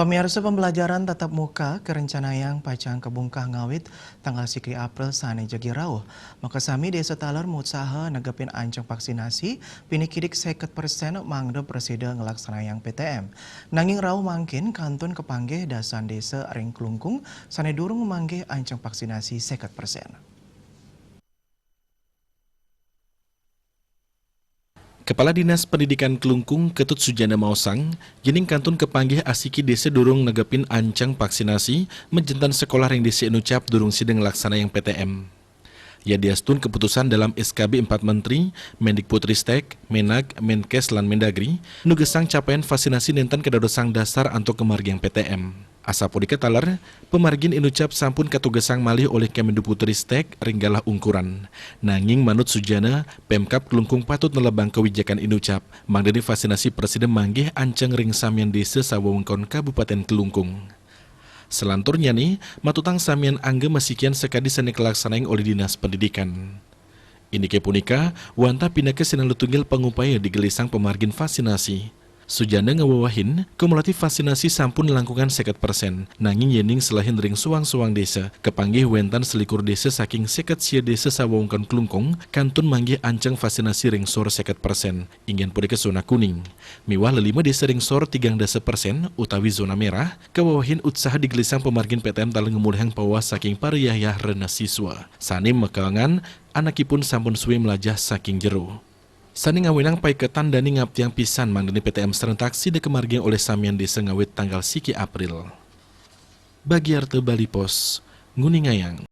Pemirsa pembelajaran tatap muka kerencanayang pacang kebungkah ngawit tanggal sikri April sane jagi rauh. Maka sami desa taler mutsaha negepin ancang vaksinasi pinikidik 50% mangde presiden ngelaksanayang PTM. Nanging rauh mangkin kantun kepanggih dasan desa ring kelungkung sane durung memanggih ancang vaksinasi 50%. Kepala Dinas Pendidikan Kelungkung Ketut Sujana Mausang, jening kantun kepanggih asiki desa durung negepin ancang vaksinasi menjentan sekolah yang desa enucap durung sideng laksana yang PTM. Ya diastun keputusan dalam SKB 4 Menteri, Mendikbudristek, Menak, Menkes, lan Mendagri, nugesang capaian vaksinasi nenten kedadosang dasar antuk kemargiang PTM. Asapo diketalar, pemargin inucap sampun katugesang malih oleh Kemendikbudristek ringgalah ungkuran. Nanging manut Sujana, Pemkab Kelungkung patut nelebang kewijakan inucap, mangdeni vaksinasi presiden manggih ancang ring samian desa sawewengkon Kabupaten Kelungkung. Selanturnya nih, matutang samian angge masikian sekadi seni kelaksanaing oleh Dinas Pendidikan. Ini kepunika, wanta pinake sinalutungil pengupaya digelisang pemargin vaksinasi. Sujana ngawawahin, kumulatif vaksinasi sampun langkungan 50%, nanging yening selahin ring suang-suang desa, kepanggih wentan selikur desa saking 50 desa sawongkan Kelungkung, kantun manggih ancang vaksinasi ring sor 50%, ingin pudike zona kuning. Miwah lelima desa ring sor 30%, utawi zona merah, kawawahin usaha digelisang pemargin PTM taleng ngemulihang pawas saking pariyah rena siswa. Sanim mekalangan, anakipun sampun suwe melajah saking jero. Sani ngawinang paiketan dani ngaptiang pisan mangdeni PTM serentak sida kemargiang oleh samian desa ngawit tanggal siki April. Bagi Arte Bali Pos, Nguningayang.